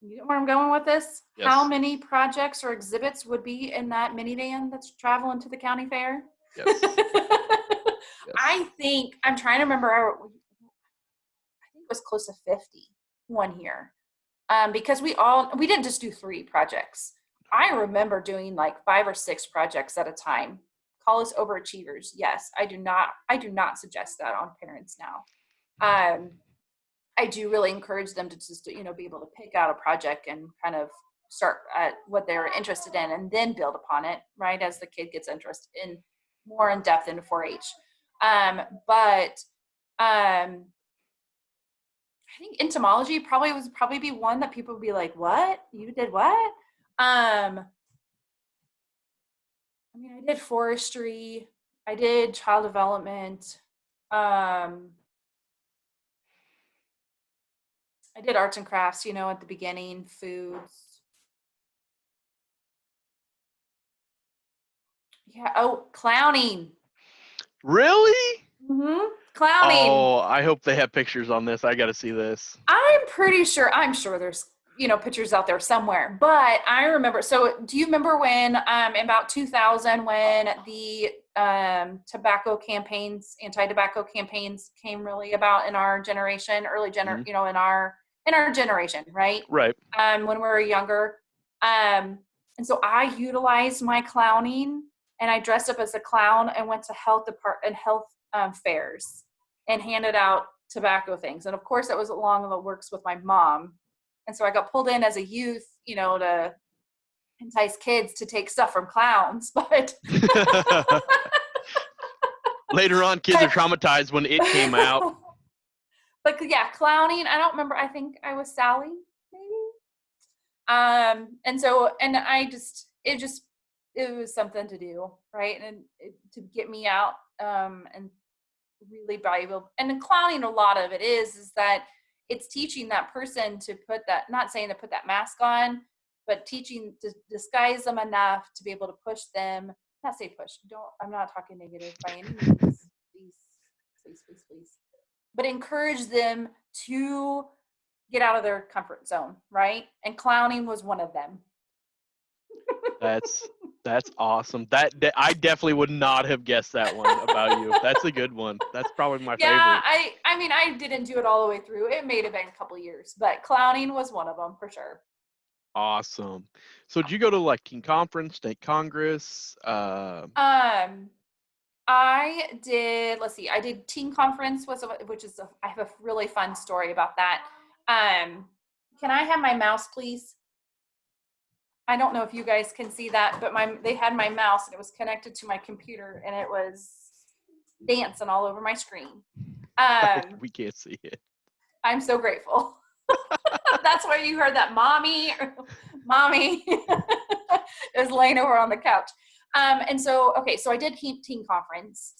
You know where I'm going with this? Yes. How many projects or exhibits would be in that minivan that's traveling to the county fair? Yes. Yes. I think, I'm trying to remember, I think it was close to 50 one year. Because we didn't just do 3 projects. I remember doing like 5 or 6 projects at a time. Call us overachievers. Yes, I do not suggest that on parents now. I do really encourage them to just, be able to pick out a project and kind of start at what they're interested in and then build upon it, right? As the kid gets interested in more in depth into 4-H. But I think entomology would probably be one that people would be like, what? You did what? I did forestry. I did child development. I did arts and crafts, at the beginning, foods. Yeah. Oh, clowning. Really? Clowning. Oh, I hope they have pictures on this. I got to see this. I'm sure there's, pictures out there somewhere, but I remember, so do you remember when, in about 2000, when the anti-tobacco campaigns came really about in our generation, in our generation, right? Right. When we were younger. And so I utilized my clowning and I dressed up as a clown and went to health fairs and handed out tobacco things. And of course that was along the works with my mom. And so I got pulled in as a youth, to entice kids to take stuff from clowns, but later on kids are traumatized when it came out. But yeah, clowning, I don't remember. I think I was Sally, maybe. It was something to do, right? And to get me out, and really valuable. And in clowning, a lot of it is that it's teaching that person to not saying to put that mask on, but teaching to disguise them enough to be able to push them. Not say push. I'm not talking negative by any means. Please. But encourage them to get out of their comfort zone, right? And clowning was one of them. That's awesome. That I definitely would not have guessed that one about you. That's a good one. That's probably my favorite. Yeah, I didn't do it all the way through. It may have been a couple of years, but clowning was one of them for sure. Awesome. So did you go to like Teen Conference, State Congress? I did, I did Teen Conference, I have a really fun story about that. Can I have my mouse, please? I don't know if you guys can see that, but they had my mouse and it was connected to my computer and it was dancing all over my screen. We can't see it. I'm so grateful. That's why you heard that mommy. It was laying over on the couch. So I did Teen Conference,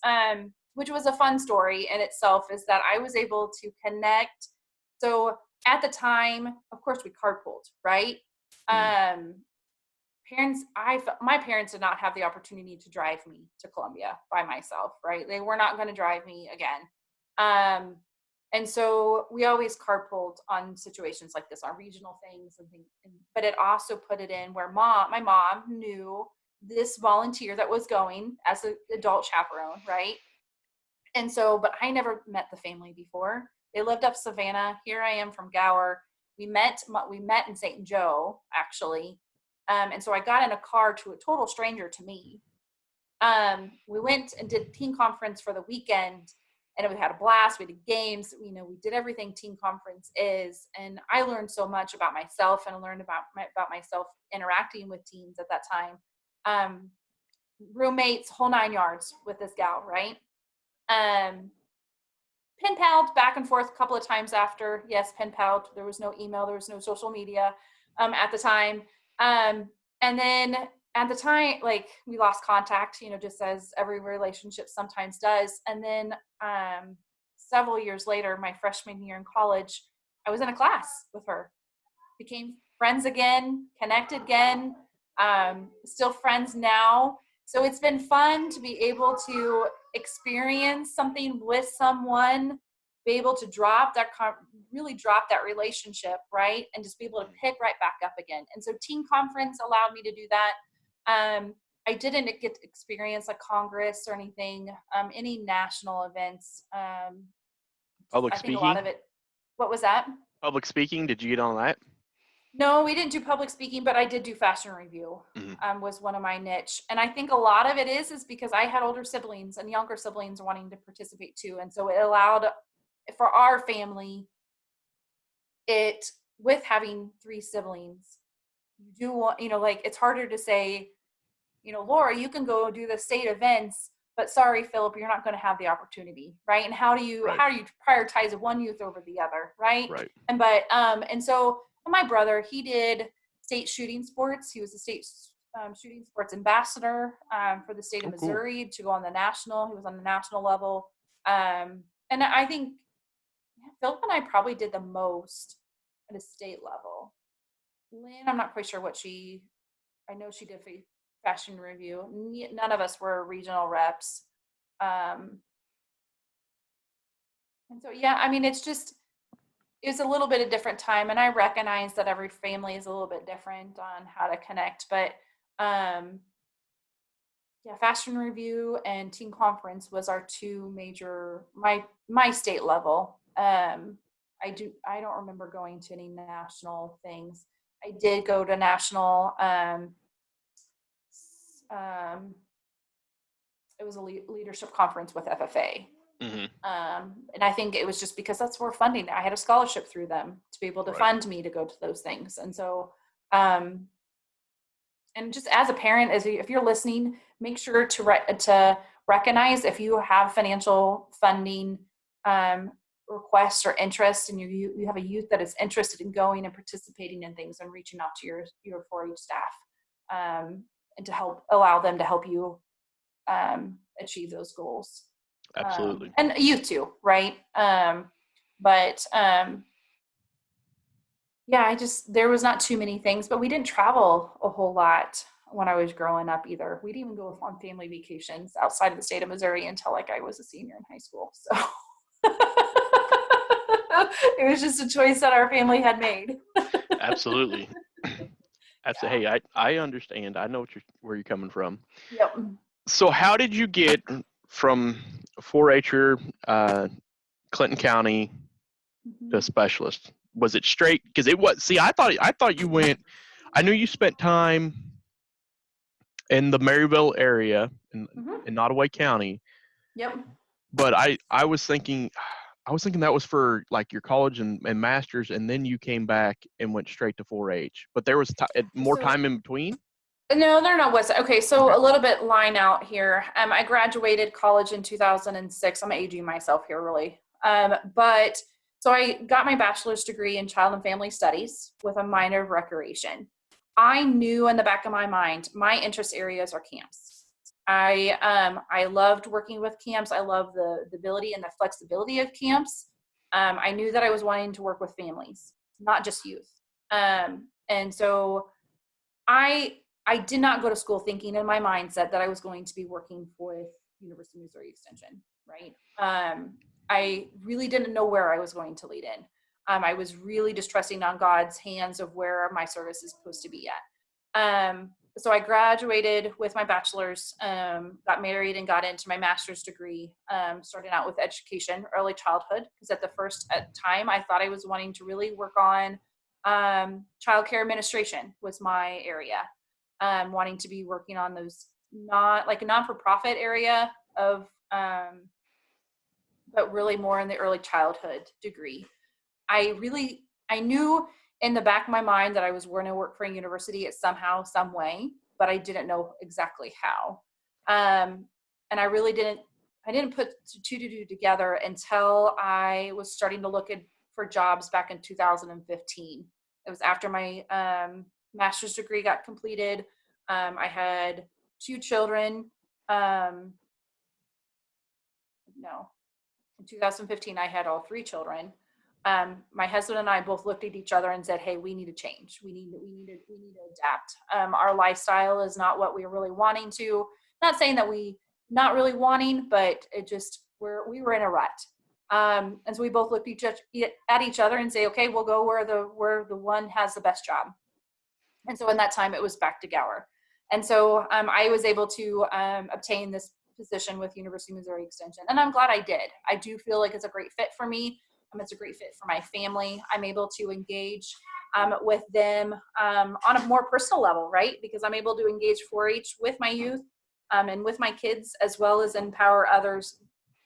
which was a fun story in itself, is that I was able to connect. So at the time, of course, we carpooled, right? My parents did not have the opportunity to drive me to Columbia by myself, right? They were not going to drive me again. And so we always carpooled on situations like this, on regional things and things. But it also put it in where my mom knew this volunteer that was going as an adult chaperone, right? And so, but I never met the family before. They lived up Savannah. Here I am from Gower. We met in St. Joe, actually. And so I got in a car to a total stranger to me. We went and did Teen Conference for the weekend, and we had a blast. We did games. We did everything Teen Conference is. And I learned so much about myself, and I learned about myself interacting with teens at that time. Roommates, whole 9 yards with this gal, right? Pen palled back and forth a couple of times after. Yes, pen palled. There was no email. There was no social media at the time. And then at the time, we lost contact, just as every relationship sometimes does. And then several years later, my freshman year in college, I was in a class with her. Became friends again, connected again, still friends now. So it's been fun to be able to experience something with someone, be able to really drop that relationship, right? And just be able to pick right back up again. And so Teen Conference allowed me to do that. I didn't get to experience a Congress or anything, any national events. Public speaking? A lot of it. What was that? Public speaking, did you get on that? No, we didn't do public speaking, but I did do fashion review, Mhm. was one of my niche. And I think a lot of it is because I had older siblings and younger siblings wanting to participate too. And so it allowed for our family, it with having three siblings, you do want, like it's harder to say, Laura, you can go do the state events, but sorry, Philip, you're not going to have the opportunity, right? And how do you Right. prioritize one youth over the other, right? Right. And so my brother, he did state shooting sports. He was a state shooting sports ambassador for the state of Oh, cool. Missouri to go on the national. He was on the national level, and I think Philip and I probably did the most at a state level. Lynn, I'm not quite sure what I know she did fashion review. None of us were regional reps. Um, and so, yeah, I mean, it's a little bit of different time. And I recognize that every family is a little bit different on how to connect. But yeah, fashion review and teen conference was our two major, my state level. I don't remember going to any national things. I did go to national, it was a leadership conference with FFA. Hmm. And I think it was just because that's where funding, I had a scholarship through them to be able to Right. fund me to go to those things. And so, and just as a parent, if you're listening, make sure to recognize if you have financial funding requests or interest, and you have a youth that is interested in going and participating in things, and reaching out to your 4-H staff, and to allow them to help you achieve those goals. Absolutely. And youth too, right? But yeah, there was not too many things, but we didn't travel a whole lot when I was growing up either. We didn't even go on family vacations outside of the state of Missouri until like I was a senior in high school. So it was just a choice that our family had made. Absolutely. Yeah. Hey, I understand. I know where you're coming from. Yep. So how did you get from 4-H'er, Clinton County to Mm-hmm. specialist? Was it straight? Because it was. See, I thought you went. I knew you spent time in the Maryville area Mm-hmm. in Nottoway County, Yep. but I was thinking that was for like your college and masters, and then you came back and went straight to 4-H. But there was more So time in between. no, they're not West. Okay, Okay. so a little bit line out here. I graduated college in 2006. I'm aging myself here, really. But so I got my bachelor's degree in child and family studies with a minor of recreation. I knew in the back of my mind, my interest areas are camps. I loved working with camps. I love the ability and the flexibility of camps. I knew that I was wanting to work with families, not just youth. And so I did not go to school thinking in my mindset that I was going to be working with University of Missouri Extension, right? I really didn't know where I was going to lead in. I was really just trusting on God's hands of where my service is supposed to be at. So I graduated with my bachelor's, got married, and got into my master's degree, starting out with education, early childhood, because at the first time I thought I was wanting to really work on childcare administration was my area, wanting to be working on those, not like a non-for-profit area of, but really more in the early childhood degree. I knew in the back of my mind that I was going to work for a university at somehow, some way, but I didn't know exactly how. And I didn't put two to two together until I was starting to look for jobs back in 2015. It was after my master's degree got completed. I had 2 children. No, in 2015, I had all 3 children. My husband and I both looked at each other and said, "Hey, we need to change. We need to adapt. Our lifestyle is not what we were really wanting to. Not saying that we not really wanting, but it just we were in a rut. And so we both looked at each other and say, "Okay, we'll go where the one has the best job." And so in that time, it was back to Gower. And so I was able to obtain this position with University of Missouri Extension. And I'm glad I did. I do feel like it's a great fit for me. It's a great fit for my family. I'm able to engage with them on a more personal level, right? Because I'm able to engage 4-H with my youth and with my kids, as well as empower others,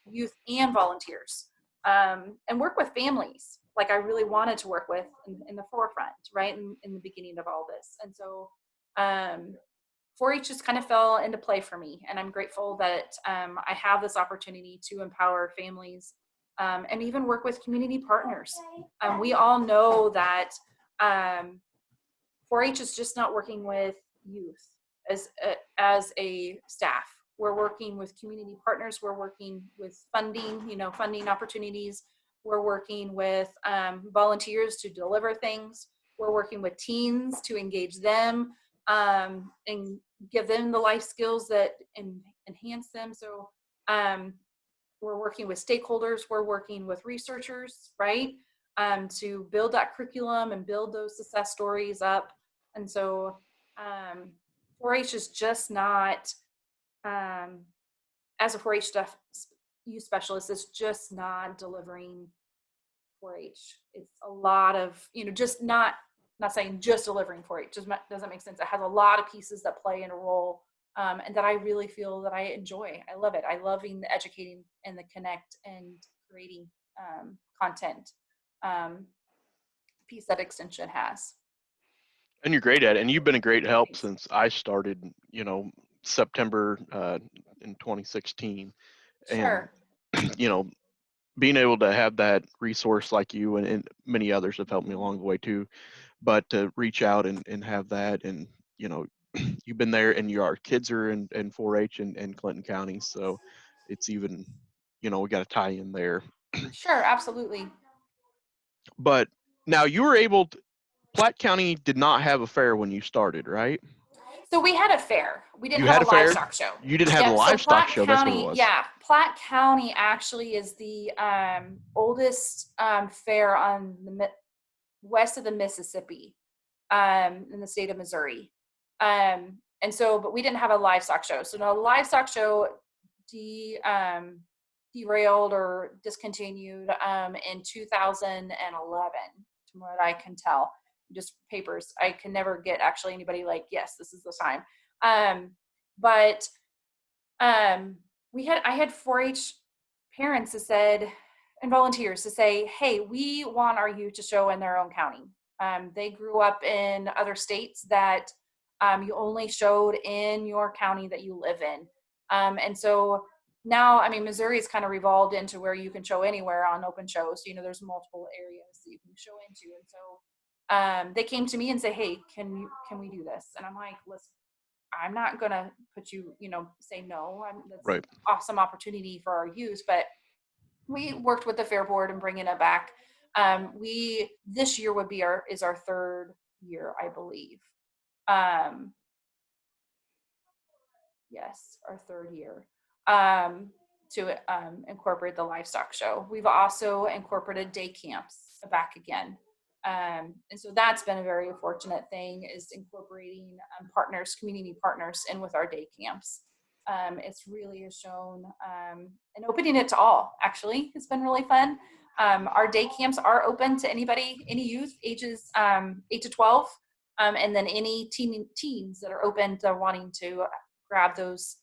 youth and volunteers, and work with families like I really wanted to work with in the forefront, right? In the beginning of all this. And so 4-H just kind of fell into play for me. And I'm grateful that I have this opportunity to empower families and even work with community partners. We all know that 4-H is just not working with youth as a staff. We're working with community partners. We're working with funding opportunities. We're working with volunteers to deliver things. We're working with teens to engage them and give them the life skills that enhance them. So we're working with stakeholders. We're working with researchers, right, to build that curriculum and build those success stories up. And so 4-H is just not, as a 4-H youth specialist, it's just not delivering 4-H. It's a lot of, just not saying just delivering 4-H, just doesn't make sense. It has a lot of pieces that play in a role and that I really feel that I enjoy. I love it. I love the educating and the connect and creating content piece that Extension has. And you're great at it. And you've been a great help since I started, September in 2016. Sure. And, being able to have that resource like you and many others have helped me along the way too. But to reach out and have that, and, you've been there, and our kids are in 4-H in Clinton County. So it's even, we got to tie in there. Sure, absolutely. But now you were able to, Platte County did not have a fair when you started, right? So we had a fair. We didn't You have had a a fair? livestock show. You didn't have a So livestock Platte show. County, That's what it was. yeah, Platte County actually is the oldest fair on the west of the Mississippi in the state of Missouri. And so, but we didn't have a livestock show. So no, the livestock show derailed or discontinued in 2011, from what I can tell. Just papers. I can never get actually anybody like, yes, this is the time. But I had 4-H parents that said, and volunteers to say, hey, we want our youth to show in their own county. They grew up in other states that you only showed in your county that you live in. And so now, Missouri is kind of revolved into where you can show anywhere on open shows. There's multiple areas that you can show into. And so they came to me and say, hey, can we do this? And I'm like, listen, I'm not going to put you, say no. That's right. An awesome opportunity for our youth. But we worked with the Fair Board and bringing it back. This year is our third year, I believe. Yes, our third year to incorporate the livestock show. We've also incorporated day camps back again. And so that's been a very fortunate thing, is incorporating community partners in with our day camps. It's really has shown and opening it to all, actually, it's been really fun. Our day camps are open to anybody, any youth ages 8 to 12, and then any teens that are open to wanting to grab those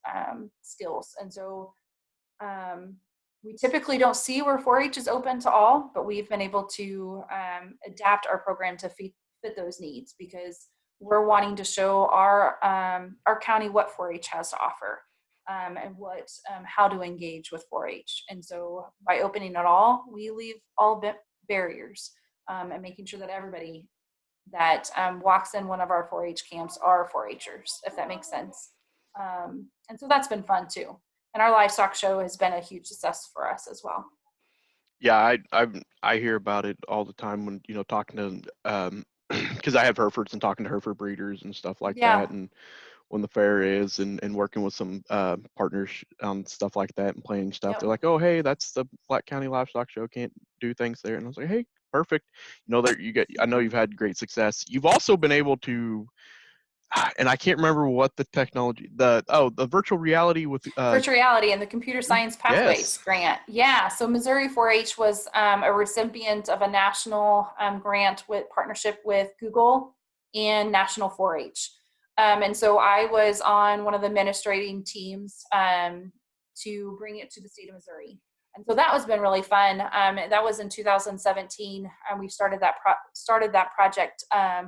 skills. And so we typically don't see where 4-H is open to all, but we've been able to adapt our program to fit those needs, because we're wanting to show our county what 4-H has to offer and how to engage with 4-H. And so by opening it all, we leave all barriers and making sure that everybody that walks in one of our 4-H camps are 4-Hers, if that makes sense. And so that's been fun too. And our livestock show has been a huge success for us as well. Yeah, I hear about it all the time when, talking to because I have Herefords and talking to Hereford breeders and stuff like that, and when the fair is and working with some partners on stuff like that and planning stuff, they're like, oh, hey, that's the Platte County Livestock Show, can't do things there. And I was like, hey, perfect. I know you've had great success. You've also been able to and I can't remember what the technology, the virtual reality with Virtual reality and the Computer Science Pathways yes. grant. Yeah, so Missouri 4-H was a recipient of a national grant with partnership with Google and National 4-H. And so I was on one of the administrating teams to bring it to the state of Missouri. And so that has been really fun. That was in 2017, and we started that project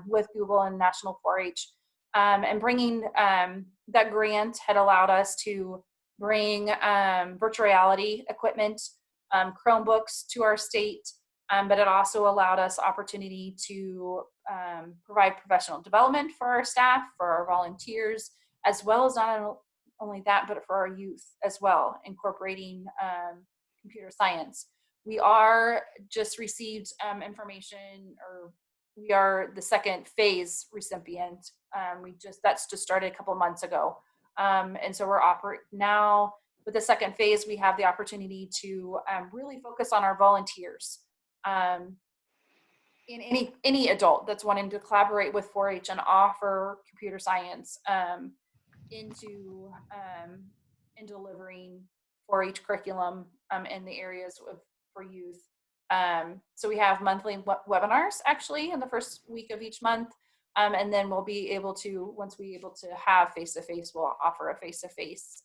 with Google and National 4-H. And bringing that grant had allowed us to bring virtual reality equipment, Chromebooks to our state, but it also allowed us opportunity to provide professional development for our staff, for our volunteers, as well as not only that, but for our youth as well, incorporating computer science. We are just received information, or we are the second phase recipient. That's just started a couple months ago. And so we're now with the second phase, we have the opportunity to really focus on our volunteers. In any adult that's wanting to collaborate with 4-H and offer computer science into delivering 4-H curriculum in the areas for youth. So we have monthly webinars actually in the first week of each month. And then we'll be able to, once we're able to have face-to-face, we'll offer a face-to-face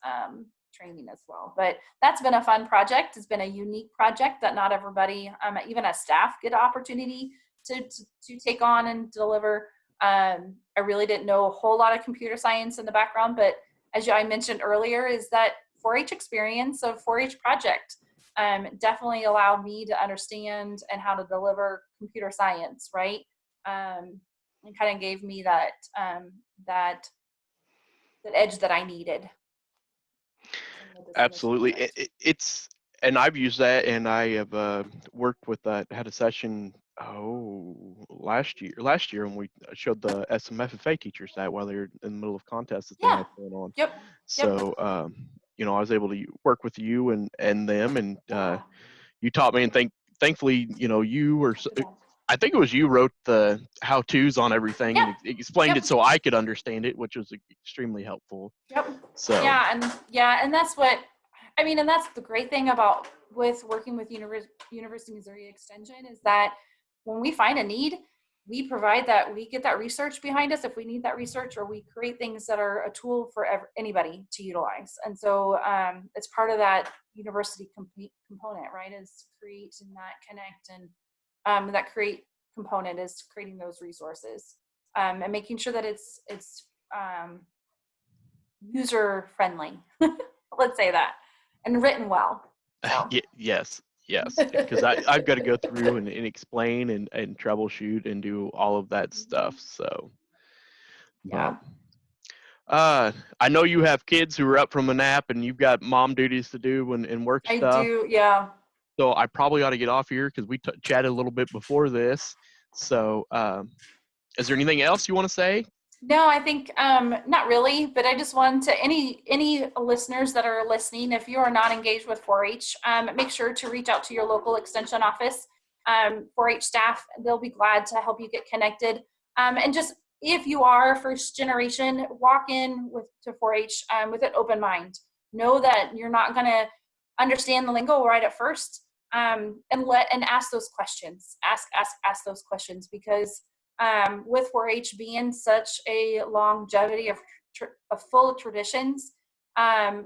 training as well. But that's been a fun project. It's been a unique project that not everybody, even as staff, get an opportunity to take on and deliver. I really didn't know a whole lot of computer science in the background, but as I mentioned earlier, is that 4-H experience of 4-H project definitely allowed me to understand and how to deliver computer science, right? And kind of gave me that edge that I needed. Absolutely. It's, and I've used that, and I have worked with that, had a session last year when we showed the SMFFA teachers that while they're in the middle of contests that they have going on. Yep. So I was able to work with you and them, and you taught me, and thankfully you were, I think it was you wrote the how-tos on everything and explained it so I could understand it, which was extremely helpful. Yep. So and that's what I mean, and that's the great thing about with working with University of Missouri Extension is that when we find a need, we provide that, we get that research behind us if we need that research, or we create things that are a tool for anybody to utilize. And so it's part of that university component, right, is create and that connect, and that create component is creating those resources and making sure that it's user friendly. Let's say that, and written well. So. Yes, because I've got to go through and explain and troubleshoot and do all of that stuff. So, yeah. I know you have kids who are up from a nap, and you've got mom duties to do and work stuff. I do, yeah. So I probably ought to get off here because we chatted a little bit before this. So, is there anything else you want to say? No, I think not really, but I just want to any listeners that are listening, if you are not engaged with 4-H, make sure to reach out to your local extension office. 4-H staff, they'll be glad to help you get connected. And just if you are first generation, walk in to 4-H with an open mind. Know that you're not going to understand the lingo right at first, and ask those questions. Ask those questions, because with 4-H being such a longevity of full of traditions,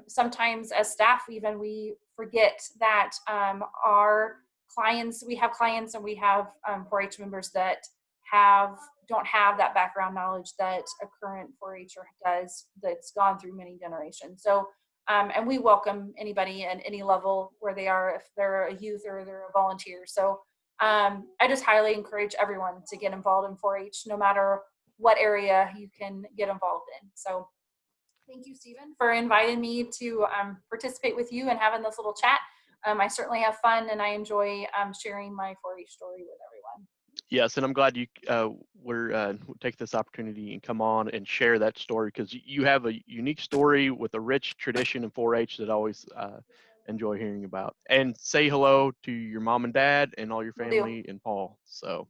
sometimes as staff even we forget that our clients, we have clients and we have 4-H members that don't have that background knowledge that a current 4-H'er does, that's gone through many generations. So and we welcome anybody at any level where they are, if they're a youth or they're a volunteer. So I just highly encourage everyone to get involved in 4-H, no matter what area you can get involved in. So thank you, Stephen, for inviting me to participate with you and having this little chat. I certainly have fun, and I enjoy sharing my 4-H story with everyone. Yes, and I'm glad you take this opportunity and come on and share that story, because you have a unique story with a rich tradition in 4-H that I always enjoy hearing about. And say hello to your mom and dad and all your family and Paul. So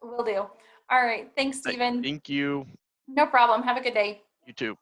will do. All right. Thanks, Stephen. Thank you. No problem. Have a good day. You too.